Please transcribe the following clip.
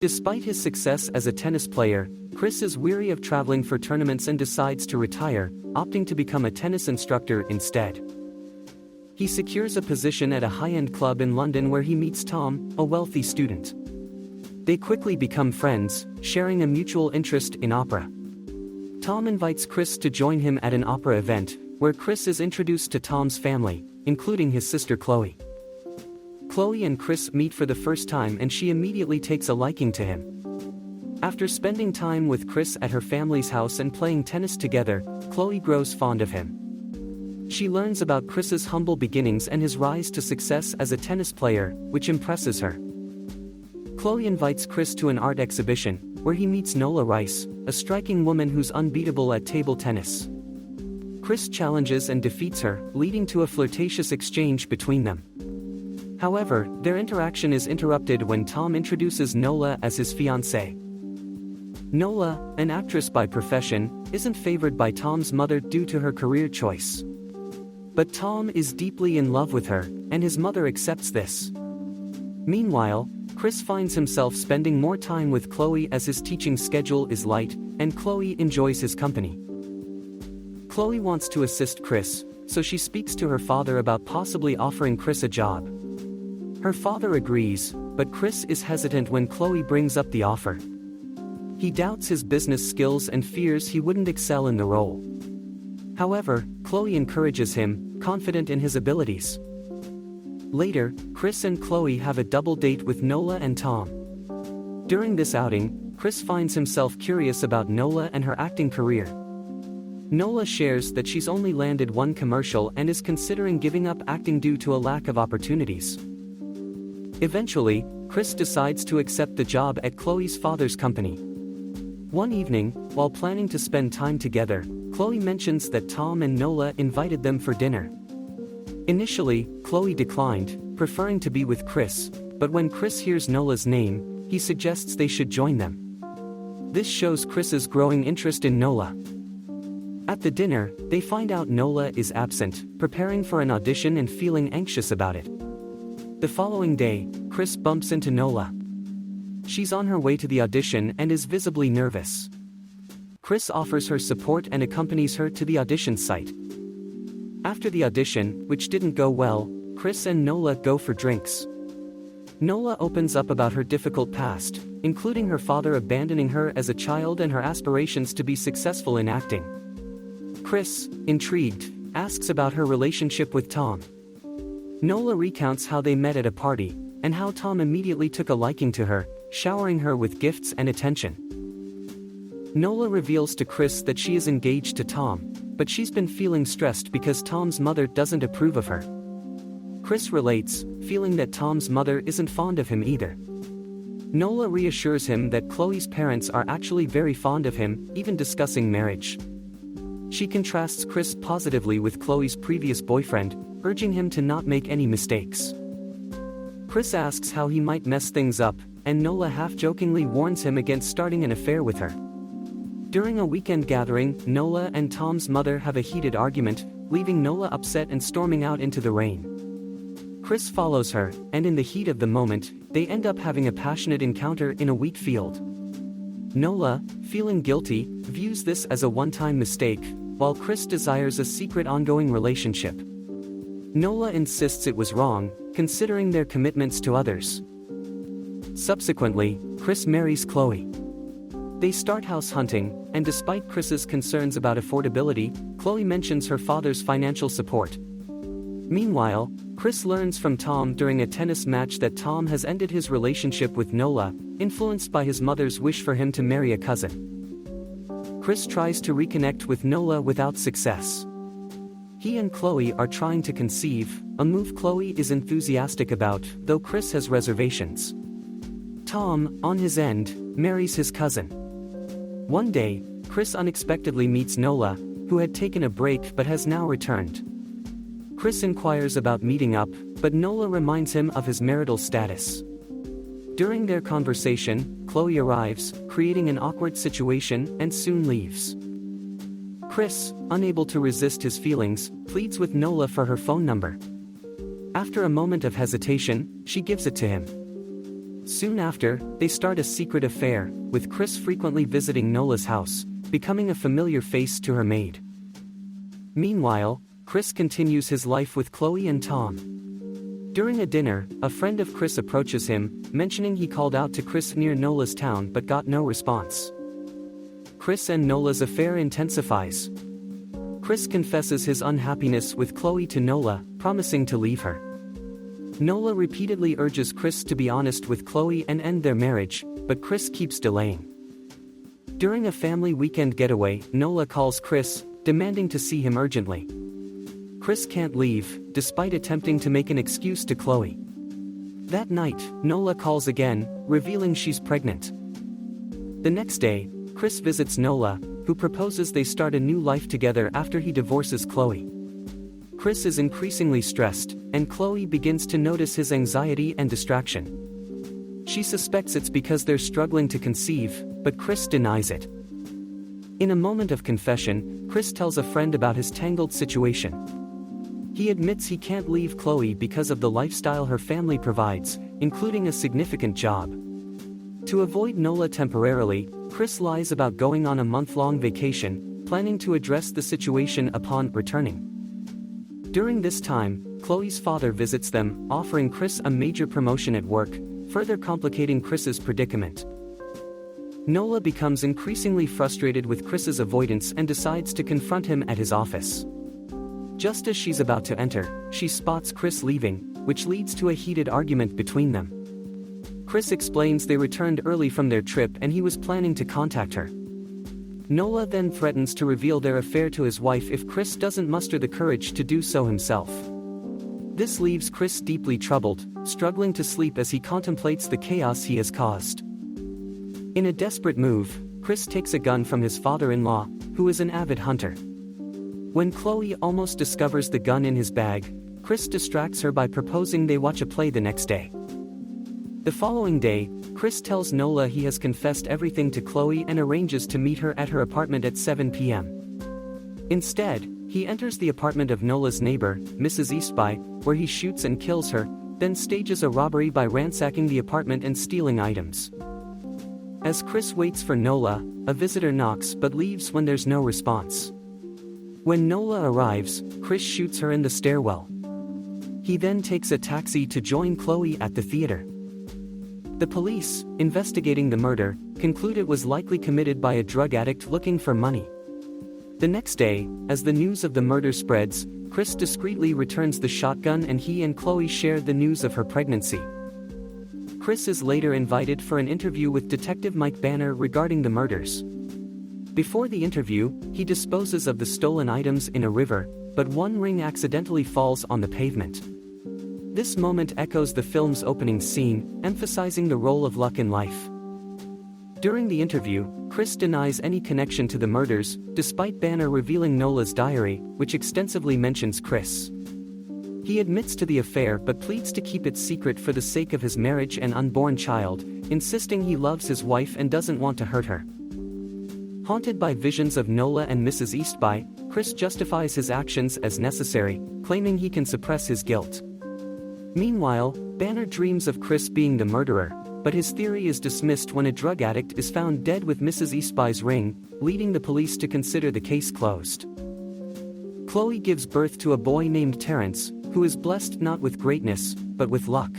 Despite his success as a tennis player, Chris is weary of traveling for tournaments and decides to retire, opting to become a tennis instructor instead. He secures a position at a high-end club in London where he meets Tom, a wealthy student. They quickly become friends, sharing a mutual interest in opera. Tom invites Chris to join him at an opera event, where Chris is introduced to Tom's family, including his sister Chloe. Chloe and Chris meet for the first time and she immediately takes a liking to him. After spending time with Chris at her family's house and playing tennis together, Chloe grows fond of him. She learns about Chris's humble beginnings and his rise to success as a tennis player, which impresses her. Chloe invites Chris to an art exhibition, where he meets Nola Rice, a striking woman who's unbeatable at table tennis. Chris challenges and defeats her, leading to a flirtatious exchange between them. However, their interaction is interrupted when Tom introduces Nola as his fiancée. Nola, an actress by profession, isn't favored by Tom's mother due to her career choice. But Tom is deeply in love with her, and his mother accepts this. Meanwhile, Chris finds himself spending more time with Chloe as his teaching schedule is light, and Chloe enjoys his company. Chloe wants to assist Chris, so she speaks to her father about possibly offering Chris a job. Her father agrees, but Chris is hesitant when Chloe brings up the offer. He doubts his business skills and fears he wouldn't excel in the role. However, Chloe encourages him, confident in his abilities. Later, Chris and Chloe have a double date with Nola and Tom. During this outing, Chris finds himself curious about Nola and her acting career. Nola shares that she's only landed one commercial and is considering giving up acting due to a lack of opportunities. Eventually, Chris decides to accept the job at Chloe's father's company. One evening, while planning to spend time together, Chloe mentions that Tom and Nola invited them for dinner. Initially, Chloe declined, preferring to be with Chris, but when Chris hears Nola's name, he suggests they should join them. This shows Chris's growing interest in Nola. At the dinner, they find out Nola is absent, preparing for an audition and feeling anxious about it. The following day, Chris bumps into Nola. She's on her way to the audition and is visibly nervous. Chris offers her support and accompanies her to the audition site. After the audition, which didn't go well, Chris and Nola go for drinks. Nola opens up about her difficult past, including her father abandoning her as a child and her aspirations to be successful in acting. Chris, intrigued, asks about her relationship with Tom. Nola recounts how they met at a party, and how Tom immediately took a liking to her, showering her with gifts and attention. Nola reveals to Chris that she is engaged to Tom, but she's been feeling stressed because Tom's mother doesn't approve of her. Chris relates, feeling that Tom's mother isn't fond of him either. Nola reassures him that Chloe's parents are actually very fond of him, even discussing marriage. She contrasts Chris positively with Chloe's previous boyfriend, urging him to not make any mistakes. Chris asks how he might mess things up, and Nola half-jokingly warns him against starting an affair with her. During a weekend gathering, Nola and Tom's mother have a heated argument, leaving Nola upset and storming out into the rain. Chris follows her, and in the heat of the moment, they end up having a passionate encounter in a wheat field. Nola, feeling guilty, views this as a one-time mistake, while Chris desires a secret ongoing relationship. Nola insists it was wrong, considering their commitments to others. Subsequently, Chris marries Chloe. They start house hunting, and despite Chris's concerns about affordability, Chloe mentions her father's financial support. Meanwhile, Chris learns from Tom during a tennis match that Tom has ended his relationship with Nola, influenced by his mother's wish for him to marry a cousin. Chris tries to reconnect with Nola without success. He and Chloe are trying to conceive, a move Chloe is enthusiastic about, though Chris has reservations. Tom, on his end, marries his cousin. One day, Chris unexpectedly meets Nola, who had taken a break but has now returned. Chris inquires about meeting up, but Nola reminds him of his marital status. During their conversation, Chloe arrives, creating an awkward situation, and soon leaves. Chris, unable to resist his feelings, pleads with Nola for her phone number. After a moment of hesitation, she gives it to him. Soon after, they start a secret affair, with Chris frequently visiting Nola's house, becoming a familiar face to her maid. Meanwhile, Chris continues his life with Chloe and Tom. During a dinner, a friend of Chris approaches him, mentioning he called out to Chris near Nola's town but got no response. Chris and Nola's affair intensifies. Chris confesses his unhappiness with Chloe to Nola, promising to leave her. Nola repeatedly urges Chris to be honest with Chloe and end their marriage, but Chris keeps delaying. During a family weekend getaway, Nola calls Chris, demanding to see him urgently. Chris can't leave, despite attempting to make an excuse to Chloe. That night, Nola calls again, revealing she's pregnant. The next day, Chris visits Nola, who proposes they start a new life together after he divorces Chloe. Chris is increasingly stressed, and Chloe begins to notice his anxiety and distraction. She suspects it's because they're struggling to conceive, but Chris denies it. In a moment of confession, Chris tells a friend about his tangled situation. He admits he can't leave Chloe because of the lifestyle her family provides, including a significant job. To avoid Nola temporarily, Chris lies about going on a month-long vacation, planning to address the situation upon returning. During this time, Chloe's father visits them, offering Chris a major promotion at work, further complicating Chris's predicament. Nola becomes increasingly frustrated with Chris's avoidance and decides to confront him at his office. Just as she's about to enter, she spots Chris leaving, which leads to a heated argument between them. Chris explains they returned early from their trip and he was planning to contact her. Nola then threatens to reveal their affair to his wife if Chris doesn't muster the courage to do so himself. This leaves Chris deeply troubled, struggling to sleep as he contemplates the chaos he has caused. In a desperate move, Chris takes a gun from his father-in-law, who is an avid hunter. When Chloe almost discovers the gun in his bag, Chris distracts her by proposing they watch a play the next day. The following day, Chris tells Nola he has confessed everything to Chloe and arranges to meet her at her apartment at 7 p.m. Instead, he enters the apartment of Nola's neighbor, Mrs. Eastby, where he shoots and kills her, then stages a robbery by ransacking the apartment and stealing items. As Chris waits for Nola, a visitor knocks but leaves when there's no response. When Nola arrives, Chris shoots her in the stairwell. He then takes a taxi to join Chloe at the theater. The police, investigating the murder, conclude it was likely committed by a drug addict looking for money. The next day, as the news of the murder spreads, Chris discreetly returns the shotgun and he and Chloe share the news of her pregnancy. Chris is later invited for an interview with Detective Mike Banner regarding the murders. Before the interview, he disposes of the stolen items in a river, but one ring accidentally falls on the pavement. This moment echoes the film's opening scene, emphasizing the role of luck in life. During the interview, Chris denies any connection to the murders, despite Banner revealing Nola's diary, which extensively mentions Chris. He admits to the affair but pleads to keep it secret for the sake of his marriage and unborn child, insisting he loves his wife and doesn't want to hurt her. Haunted by visions of Nola and Mrs. Eastby, Chris justifies his actions as necessary, claiming he can suppress his guilt. Meanwhile, Banner dreams of Chris being the murderer, but his theory is dismissed when a drug addict is found dead with Mrs. Eastby's ring, leading the police to consider the case closed. Chloe gives birth to a boy named Terrence, who is blessed not with greatness, but with luck.